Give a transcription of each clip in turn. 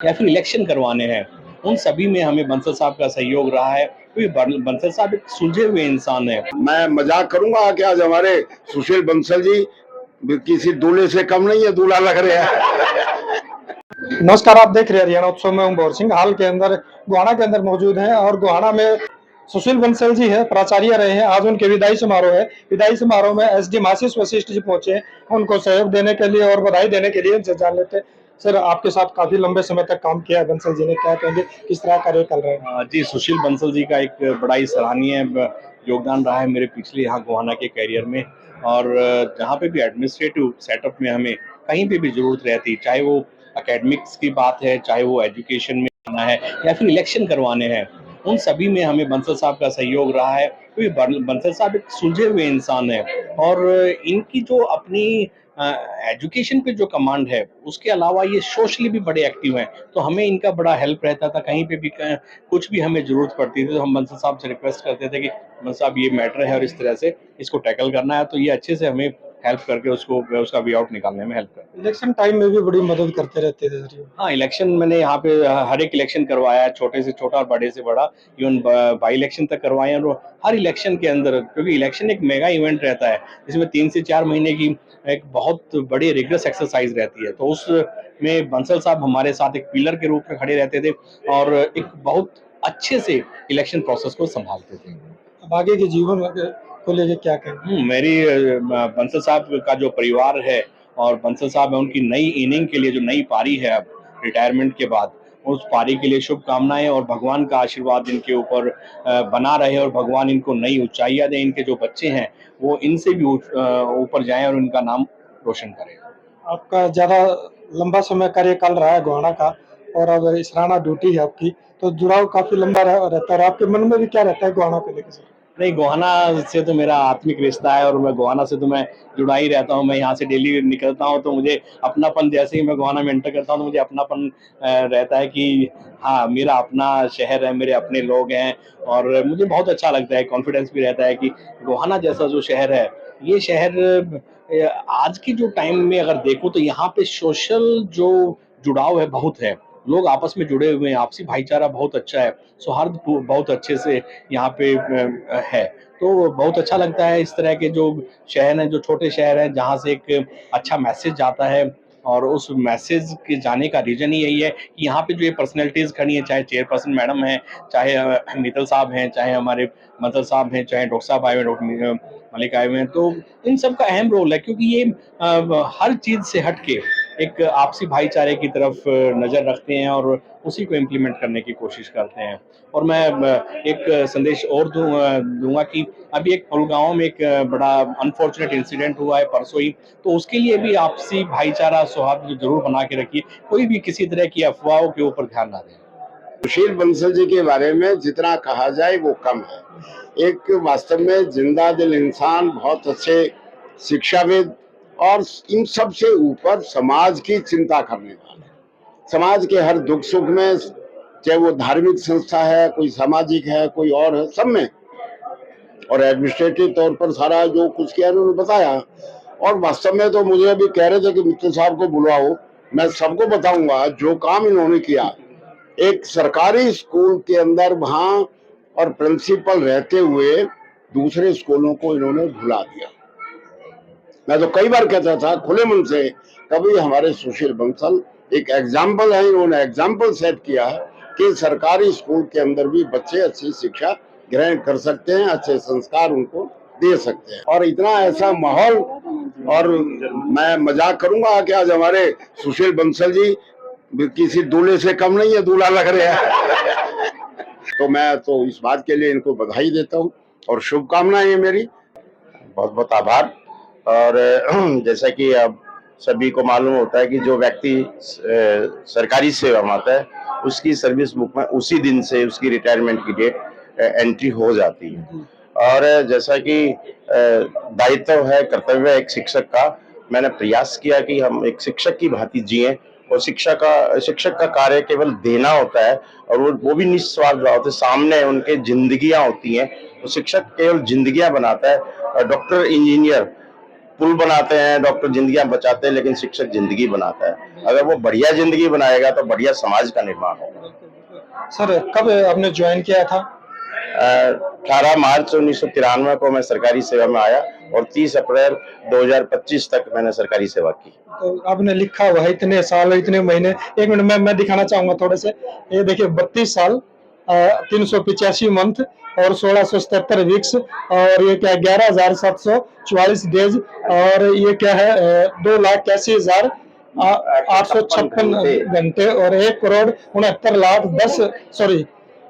या फिर इलेक्शन करवाने हैं, उन सभी में हमें बंसल साहब का सहयोग रहा है, क्योंकि बंसल साहब एक सुलझे हुए इंसान हैं। मैं मजाक करूंगा कि आज हमारे सुशील बंसल जी किसी दूल्हे से कम नहीं है, दूल्हा लग रहे हैं। नमस्कार, आप देख रहे हैं हरियाणा उत्सव में। गौर सिंह हाल के अंदर गोहाना के अंदर मौजूद हैं और गोहाना में सुशील बंसल जी है, प्राचार्य रहे हैं। आज उनके विदाई समारोह है। विदाई समारोह में एसडी आशीष वशिष्ठ जी पहुंचे हैं उनको सहयोग देने के लिए और बधाई देने के लिए। उनसे जान लेते हैं, सर आपके साथ काफी लंबे समय तक काम किया है बंसल जी ने, क्या कहेंगे, किस तरह कार्य कर रहे हैं? जी, सुशील बंसल जी का एक बड़ा ही सराहनीय योगदान रहा है मेरे पिछले यहाँ गोहाना के करियर में। और जहाँ पे भी एडमिनिस्ट्रेटिव सेटअप में हमें कहीं पे भी ज़रूरत रहती, चाहे वो एकेडमिक्स की बात है, चाहे वो एजुकेशन में करना है या फिर इलेक्शन करवाने हैं, उन सभी में हमें बंसल साहब का सहयोग रहा है, क्योंकि बंसल साहब एक सुलझे हुए इंसान हैं। और इनकी जो अपनी एजुकेशन पे जो कमांड है, उसके अलावा ये सोशली भी बड़े एक्टिव हैं। तो हमें इनका बड़ा हेल्प रहता था, कहीं पे भी कुछ भी हमें ज़रूरत पड़ती थी तो हम बंसल साहब से रिक्वेस्ट करते थे कि बंसल साहब ये मैटर है और इस तरह से इसको टैकल करना है, तो ये अच्छे से हमें हेल्प करके उसका वे आउट निकालने में हेल्प करते थे। इलेक्शन टाइम में भी बड़ी मदद करते रहते थे सर ये। हाँ, इलेक्शन मैंने यहाँ पे हर एक इलेक्शन करवाया है, छोटे से छोटा और बड़े से बड़ा, इवन बाई इलेक्शन तक करवाए हैं। और हर इलेक्शन के अंदर, क्योंकि इलेक्शन एक मेगा इवेंट रहता है, जिसमें 3 से 4 महीने की एक बहुत बड़ी रिगरस एक्सरसाइज रहती है, तो उसमें बंसल साहब हमारे साथ एक पिलर के रूप में खड़े रहते थे और एक बहुत अच्छे से इलेक्शन प्रोसेस को संभालते थे। अब आगे के जीवन को लेके क्या कहेंगे? मेरी बंसल साहब का जो परिवार है और बंसल साहब है, उनकी नई इनिंग के लिए जो नई पारी है अब रिटायरमेंट के बाद, उस पारी के लिए शुभकामनाएं और भगवान का आशीर्वाद इनके ऊपर बना रहे और भगवान इनको नई ऊंचाइयां दें। इनके जो बच्चे हैं वो इनसे भी ऊपर जाएं और इनका नाम रोशन करें। आपका ज्यादा लंबा समय कार्यकाल रहा है गोहाना का और अब इसराना ड्यूटी है आपकी, तो जुड़ाव काफी लंबा रहता है। आपके मन में भी क्या रहता है गोहाना को लेकर सर? नहीं, गोहाना से तो मेरा आत्मिक रिश्ता है और मैं गोहाना से तो मैं जुड़ा ही रहता हूँ। मैं यहाँ से डेली निकलता हूँ तो मुझे अपनापन, जैसे ही मैं गोहाना में एंटर करता हूँ तो मुझे अपनापन रहता है कि हाँ, मेरा अपना शहर है, मेरे अपने लोग हैं। और मुझे बहुत अच्छा लगता है, कॉन्फिडेंस भी रहता है कि गोहाना जैसा जो शहर है, ये शहर आज की जो टाइम में अगर देखो तो यहाँ पे सोशल जो जुड़ाव है बहुत है। लोग आपस में जुड़े हुए हैं, आपसी भाईचारा बहुत अच्छा है, सौहार्द बहुत अच्छे से यहाँ पे है। तो बहुत अच्छा लगता है इस तरह के जो शहर हैं, जो छोटे शहर हैं, जहाँ से एक अच्छा मैसेज जाता है। और उस मैसेज के जाने का रीज़न ही यही है कि यहाँ पे जो ये पर्सनैलिटीज़ खड़ी हैं, चाहे चेयरपर्सन मैडम हैं, चाहे मित्तल साहब हैं, चाहे हमारे मदर साहब हैं, चाहे डॉक्टर साहब आए हुए हैं, डॉक्टर मलिक आए हुए हैं, तो इन सब का अहम रोल है, क्योंकि ये हर चीज़ से हट के एक आपसी भाईचारे की तरफ नज़र रखते हैं और उसी को इम्प्लीमेंट करने की कोशिश करते हैं। और मैं एक संदेश और दूंगा कि अभी एक पुलगांव में एक बड़ा अनफॉर्चुनेट इंसिडेंट हुआ है परसों ही, तो उसके लिए भी आपसी भाईचारा सौहार्द जरूर बना के रखिए। कोई भी किसी तरह की अफवाहों के ऊपर ध्यान ना दें। सुशील बंसल जी के बारे में जितना कहा जाए वो कम है। एक वास्तव में जिंदा दिल इंसान, बहुत अच्छे शिक्षाविद, और इन सब से ऊपर समाज की चिंता करने वाले, समाज के हर दुख सुख में, चाहे वो धार्मिक संस्था है, कोई सामाजिक है, कोई और है, सब में। और एडमिनिस्ट्रेटिव तौर पर सारा जो कुछ किया उन्होंने बताया। और वास्तव में तो मुझे अभी कह रहे थे कि मित्तल साहब को बुलाओ, मैं सबको बताऊंगा जो काम इन्होंने किया। एक सरकारी स्कूल के अंदर वहां और प्रिंसिपल रहते हुए दूसरे स्कूलों को इन्होंने भुला दिया। मैं तो कई बार कहता था खुले मन से, कभी हमारे सुशील बंसल एक एग्जाम्पल है। इन्होंने एग्जाम्पल सेट किया है कि सरकारी स्कूल के अंदर भी बच्चे अच्छी शिक्षा ग्रहण कर सकते हैं, अच्छे संस्कार उनको दे सकते हैं। और इतना ऐसा माहौल, और मैं मजाक करूंगा कि आज हमारे सुशील बंसल जी किसी दूल्हे से कम नहीं है, दूल्हा लग रहे हैं। तो मैं तो इस बात के लिए इनको बधाई देता हूँ और शुभकामनाएं मेरी। बहुत बहुत आभार। और जैसा कि अब सभी को मालूम होता है कि जो व्यक्ति सरकारी सेवा में आता है, उसकी सर्विस बुक में उसी दिन से उसकी रिटायरमेंट की डेट एंट्री हो जाती है। और जैसा कि दायित्व है, कर्तव्य है एक शिक्षक का, मैंने प्रयास किया कि हम एक शिक्षक की भांति जिएं। और शिक्षक का कार्य केवल देना होता है, और वो भी निस्वार्थ भाव होते, सामने उनके जिंदगियां होती हैं। तो शिक्षक केवल जिंदगियां बनाता है। डॉक्टर, इंजीनियर पुल बनाते हैं, डॉक्टर जिंदगियां बचाते हैं, लेकिन शिक्षक जिंदगी बनाता है। अगर वो बढ़िया जिंदगी बनाएगा तो बढ़िया समाज का निर्माण होगा। सर कब आपने ज्वाइन किया था? 18 मार्च 1993 को मैं सरकारी सेवा में आया और 30 अप्रैल 2025 तक मैंने सरकारी सेवा की। तो आपने लिखा हुआ है इतने साल इतने महीने, एक मिनट मैं दिखाना चाहूंगा थोड़े से। ये देखिए 32 साल 385 मंथ और 1677 वीक्स, और ये क्या 11,744 डेज, और ये क्या है 2,81,856 घंटे और 1,69,10 सॉरी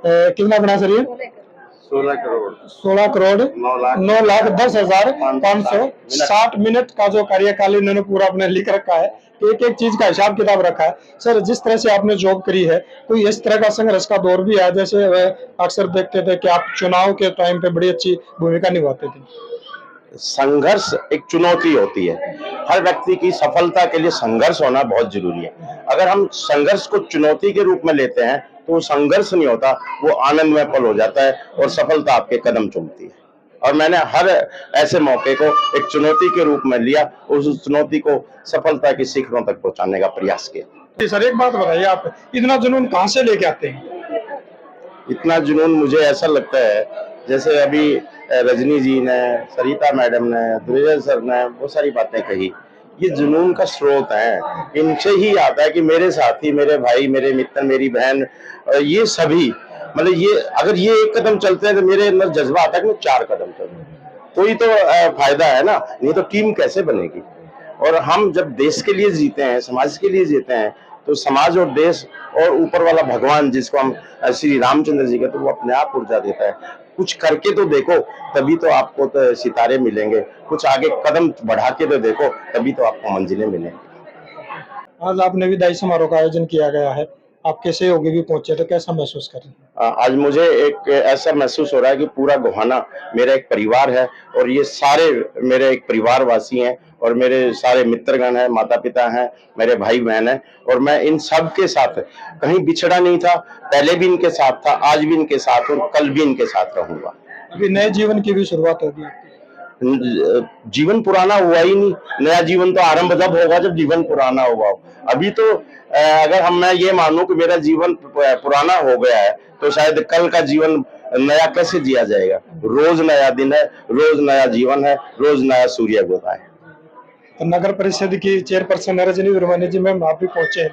कितना बना सर ये 16 करोड़ 9,10,560 मिनट का जो कार्यकाल इन्होंने पूरा अपने लिख रखा है। एक एक चीज का हिसाब किताब रखा है। सर जिस तरह से आपने जॉब करी है, कोई इस तरह का संघर्ष का दौर भी है? जैसे अक्सर देखते थे कि आप चुनाव के टाइम पे बड़ी अच्छी भूमिका निभाते थे। संघर्ष एक चुनौती होती है। हर व्यक्ति की सफलता के लिए संघर्ष होना बहुत जरूरी है। अगर हम संघर्ष को चुनौती के रूप में लेते हैं तो वो संघर्ष नहीं होता, वो आनंदमय पल हो जाता है और सफलता आपके कदम चूमती है। और मैंने हर ऐसे मौके को एक चुनौती के रूप में लिया और उस चुनौती को सफलता की शिखरों तक पहुंचाने का प्रयास किया। सर एक बात बताइए, आप इतना जुनून कहाँ से लेके आते हैं? इतना जुनून मुझे ऐसा लगता है जैसे अभी रजनी जी ने, सरिता मैडम ने, दुर्जय सर ने बहुत सारी बातें कही, ये जुनून का स्रोत है। इनसे ही आता है कि मेरे साथी, मेरे भाई, मेरे मित्र, मेरी बहन, ये सभी मतलब ये अगर ये एक कदम चलते हैं तो मेरे अंदर जज्बा आता है कि मैं 4 कदम चलूं। तो ही तो फायदा है ना, नहीं तो टीम कैसे बनेगी। और हम जब देश के लिए जीते हैं, समाज के लिए जीते हैं, तो समाज और देश और ऊपर वाला भगवान जिसको हम श्री रामचंद्र जी कहते हैं, वो अपने आप ऊर्जा देता है। कुछ करके तो देखो, तभी तो आपको तो सितारे मिलेंगे। कुछ आगे कदम बढ़ा के तो देखो, तभी तो आपको मंजिलें मिलेंगी। आज आपने विदाई समारोह का आयोजन किया गया है, आपके सहयोगी भी पहुंचे, तो कैसा महसूस कर रहे हैं? आज मुझे एक ऐसा महसूस हो रहा है कि पूरा गोहाना मेरा एक परिवार है और ये सारे मेरे एक परिवारवासी हैं और मेरे सारे मित्रगण हैं, माता पिता हैं, मेरे भाई बहन हैं, और मैं इन सब के साथ कहीं बिछड़ा नहीं था। पहले भी इनके साथ था, आज भी इनके साथ और कल भी इनके साथ रहूंगा। अभी नए जीवन की भी शुरुआत होगी। जीवन पुराना हुआ ही नहीं, नया जीवन तो आरंभ जब होगा जब जीवन पुराना होगा। अभी तो अगर मैं ये मानूं कि मेरा जीवन पुराना हो गया है तो शायद कल का जीवन नया कैसे जिया जाएगा। रोज नया दिन है, रोज नया जीवन है, रोज नया सूर्य उगता है। तो नगर परिषद की चेयरपर्सन रजनी वर्मानी जी मैम, आप भी पहुंचे हैं।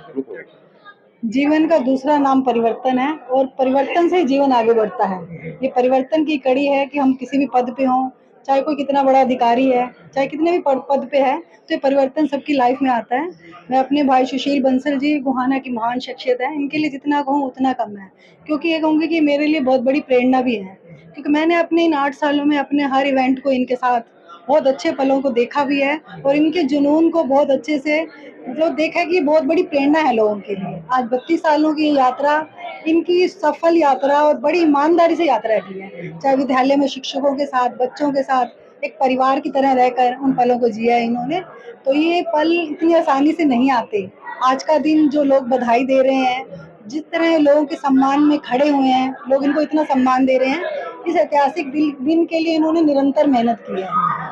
जीवन का दूसरा नाम परिवर्तन है और परिवर्तन से ही जीवन आगे बढ़ता है। ये परिवर्तन की कड़ी है कि हम किसी भी पद पे हों, चाहे कोई कितना बड़ा अधिकारी है, चाहे कितने भी पद पे है, तो ये परिवर्तन सबकी लाइफ में आता है। मैं अपने भाई सुशील बंसल जी गोहाना की महान शख्सियत है, इनके लिए जितना कहूँ उतना कम है, क्योंकि ये कहूँगी कि मेरे लिए बहुत बड़ी प्रेरणा भी है, क्योंकि मैंने अपने इन 8 सालों में अपने हर इवेंट को इनके साथ बहुत अच्छे पलों को देखा भी है और इनके जुनून को बहुत अच्छे से मतलब देखा कि बहुत बड़ी प्रेरणा है लोगों के लिए। आज 32 सालों की यात्रा, इनकी सफल यात्रा और बड़ी ईमानदारी से यात्रा की है, चाहे विद्यालय में शिक्षकों के साथ, बच्चों के साथ एक परिवार की तरह रहकर उन पलों को जिया है इन्होंने। तो ये पल इतनी आसानी से नहीं आते। आज का दिन जो लोग बधाई दे रहे हैं, जिस तरह लोगों के सम्मान में खड़े हुए हैं, लोग इनको इतना सम्मान दे रहे हैं, इस ऐतिहासिक दिन के लिए इन्होंने निरंतर मेहनत की है।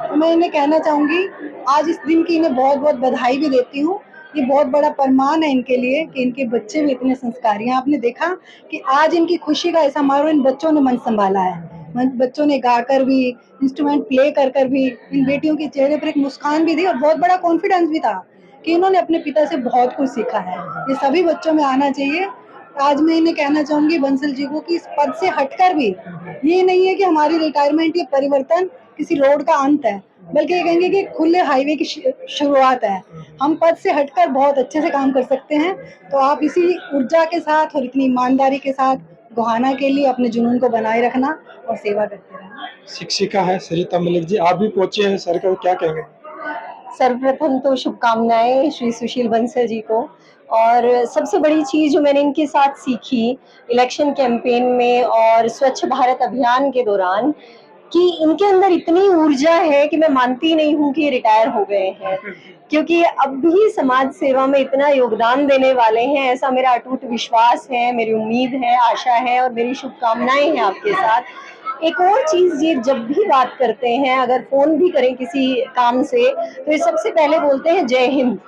तो मैं इन्हें कहना चाहूँगी, आज इस दिन की इन्हें बहुत बहुत बधाई भी देती हूँ। ये बहुत बड़ा प्रमाण है इनके लिए कि इनके बच्चे भी इतने संस्कारी हैं। आपने देखा कि आज इनकी खुशी का समारोह इन बच्चों ने मंच संभाला है। बच्चों ने गाकर भी, इंस्ट्रूमेंट प्ले कर भी, इन बेटियों के चेहरे पर एक मुस्कान भी थी और बहुत बड़ा कॉन्फिडेंस भी था कि इन्होंने अपने पिता से बहुत कुछ सीखा है। ये सभी बच्चों में आना चाहिए। आज मैं इन्हें कहना चाहूंगी बंसल जी को कि इस पद से हटकर भी, ये नहीं है कि हमारी रिटायरमेंट या परिवर्तन किसी रोड का अंत है, बल्कि ये कहेंगे कि खुले हाईवे की शुरुआत है। हम पद से हटकर बहुत अच्छे से काम कर सकते हैं। तो आप इसी ऊर्जा के साथ और इतनी ईमानदारी के साथ गोहाना के लिए अपने जुनून को बनाए रखना और सेवा करते रहना। शिक्षिका है सरिता मलिक जी, आप भी पहुंचे हैं, सर को क्या कहेंगे? सर्वप्रथम तो शुभकामनाएं श्री सुशील बंसल जी को। और सबसे बड़ी चीज़ जो मैंने इनके साथ सीखी इलेक्शन कैंपेन में और स्वच्छ भारत अभियान के दौरान, कि इनके अंदर इतनी ऊर्जा है कि मैं मानती नहीं हूँ कि ये रिटायर हो गए हैं, क्योंकि अब भी समाज सेवा में इतना योगदान देने वाले हैं, ऐसा मेरा अटूट विश्वास है, मेरी उम्मीद है, आशा है और मेरी शुभकामनाएं हैं आपके साथ। एक और चीज, ये जब भी बात करते हैं, अगर फोन भी करें किसी काम से, तो ये सबसे पहले बोलते हैं जय हिंद।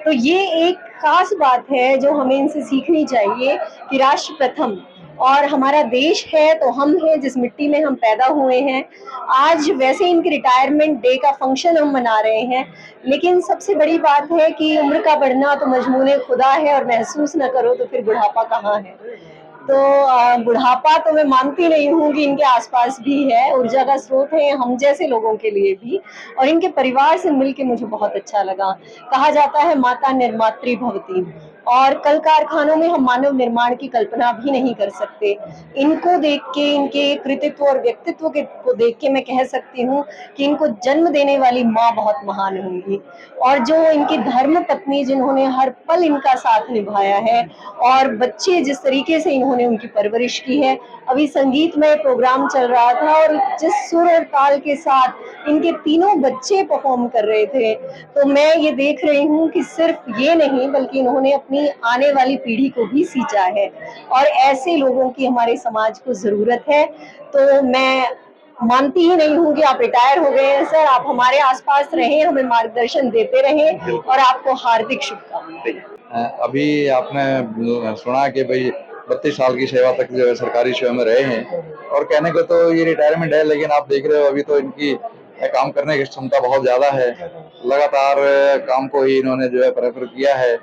तो ये एक खास बात है जो हमें इनसे सीखनी चाहिए कि राष्ट्र प्रथम, और हमारा देश है तो हम हैं, जिस मिट्टी में हम पैदा हुए हैं। आज वैसे इनके रिटायरमेंट डे का फंक्शन हम मना रहे हैं, लेकिन सबसे बड़ी बात है कि उम्र का बढ़ना तो मजमूने खुदा है, और महसूस न करो तो फिर बुढ़ापा कहाँ है। तो बुढ़ापा तो मैं मानती नहीं हूँ कि इनके आसपास भी है, ऊर्जा का स्रोत है हम जैसे लोगों के लिए भी। और इनके परिवार से मिलके मुझे बहुत अच्छा लगा। कहा जाता है माता निर्मात्री भवती, और कल कारखानों में हम मानव निर्माण की कल्पना भी नहीं कर सकते। इनको देख के, इनके कृतित्व और व्यक्तित्व को देख के मैं कह सकती हूँ कि इनको जन्म देने वाली माँ बहुत महान होंगी, और जो इनकी धर्म पत्नी जिन्होंने हर पल इनका साथ निभाया है, और बच्चे जिस तरीके से इन्होंने उनकी परवरिश की है। अभी संगीतमय प्रोग्राम चल रहा था, और जिस सुर और ताल के साथ इनके तीनों बच्चे परफॉर्म कर रहे थे, तो मैं ये देख रही हूँ कि सिर्फ ये नहीं बल्कि इन्होंने अपनी आने वाली पीढ़ी को भी सींचा है, और ऐसे लोगों की हमारे समाज को जरूरत है। तो मैं मानती ही नहीं हूँ कि आप रिटायर हो गए हैं सर, आप हमारे आसपास रहें, हमें मार्गदर्शन देते रहें, और आपको हार्दिक शुभकामनाएं। अभी आपने सुना कि भाई 32 साल की सेवा तक जो है सरकारी सेवा में रहे हैं, और कहने को तो ये रिटायरमेंट है, लेकिन आप देख रहे हो अभी तो इनकी काम करने की क्षमता बहुत ज्यादा है। लगातार काम को ही इन्होंने जो है प्रेफर किया है,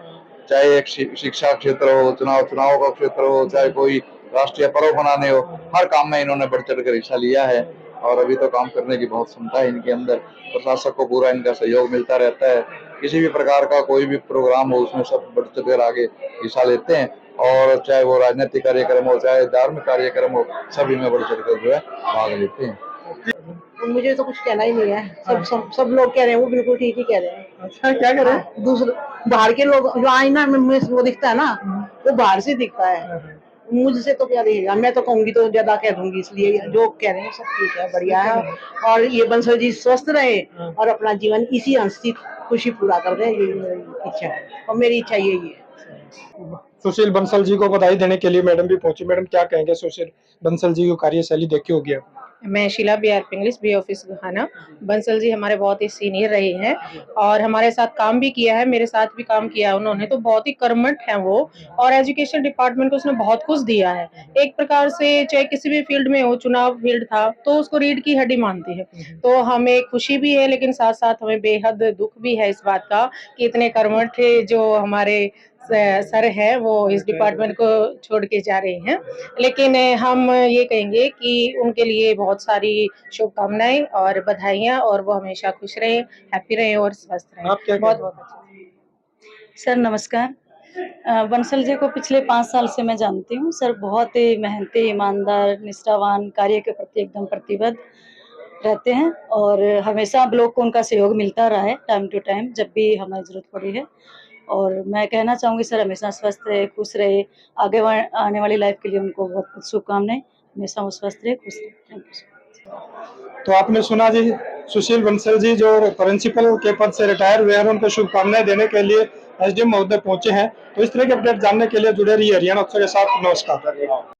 चाहे एक शिक्षा क्षेत्र हो, चुनाव का क्षेत्र हो, चाहे कोई राष्ट्रीय पर्व मनाने हो, हर काम में इन्होंने बढ़ चढ़ कर हिस्सा लिया है। और अभी तो काम करने की बहुत क्षमता है इनके अंदर। प्रशासक को पूरा इनका सहयोग मिलता रहता है, किसी भी प्रकार का कोई भी प्रोग्राम हो उसमें सब बढ़ चढ़ कर आगे हिस्सा लेते हैं, और चाहे वो राजनीतिक कार्यक्रम हो, चाहे धार्मिक कार्यक्रम हो, सभी में बढ़ चढ़ कर जो है भाग लेते हैं। मुझे तो कुछ कहना ही नहीं है, सब लोग कह रहे हैं वो बिल्कुल ठीक ही कह रहे हैं। अच्छा, क्या करें? दूसरे बाहर के लोग जो आईना में वो दिखता है ना, वो बाहर से दिखता है, मुझसे तो क्या दिखेगा। मैं तो कहूंगी तो ज्यादा कह दूंगी, इसलिए जो कह रहे हैं सब ठीक है, बढ़िया है। और ये बंसल जी स्वस्थ रहे और अपना जीवन इसी हंसी खुशी पूरा कर दे, यही मेरी इच्छा है, और मेरी इच्छा यही है। सुशील बंसल जी को बधाई देने के लिए मैडम भी पहुंची। मैडम, क्या कहेंगे सुशील बंसल जी की कार्यशैली देखी होगी आप? मैं शीला बी आर पिंगलिस, बी ऑफिस घाना। बंसल जी हमारे बहुत ही सीनियर रहे हैं, और हमारे साथ काम भी किया है, मेरे साथ भी काम किया है उन्होंने। तो बहुत ही कर्मठ हैं वो, और एजुकेशन डिपार्टमेंट को उसने बहुत कुछ दिया है। एक प्रकार से चाहे किसी भी फील्ड में हो, चुनाव फील्ड था तो उसको रीढ़ की हड्डी मानती है। तो हमें खुशी भी है, लेकिन साथ साथ हमें बेहद दुख भी है इस बात का कि इतने कर्मठ जो हमारे सर है वो इस डिपार्टमेंट को छोड़ के जा रहे हैं। लेकिन हम ये कहेंगे कि उनके लिए बहुत सारी शुभकामनाएं और बधाइयां, और वो हमेशा खुश रहे, हैप्पी रहे और स्वस्थ रहे। आप क्या बहुत बहुत अच्छा। सर नमस्कार। बंसल जी को पिछले 5 साल से मैं जानती हूँ। सर बहुत ही मेहनती, ईमानदार, निष्ठावान, कार्य के प्रति एकदम प्रतिबद्ध रहते हैं, और हमेशा ब्लॉक को उनका सहयोग मिलता रहा है टाइम टू टाइम जब भी हमें ज़रूरत पड़ी है। और मैं कहना चाहूँगी सर हमेशा स्वस्थ रहे, खुश रहे, आगे आने वाली लाइफ के लिए उनको बहुत बहुत शुभकामनाएं। हमेशा वो स्वस्थ रहे, खुश रहे। Thank you. तो आपने सुना जी, सुशील बंसल जी जो प्रिंसिपल के पद से रिटायर हुए हैं, उनको शुभकामनाएं देने के लिए एसडीएम महोदय पहुंचे हैं। तो इस तरह के अपडेट जानने के लिए जुड़े रहिए हरियाणा उत्सव के साथ। नमस्कार।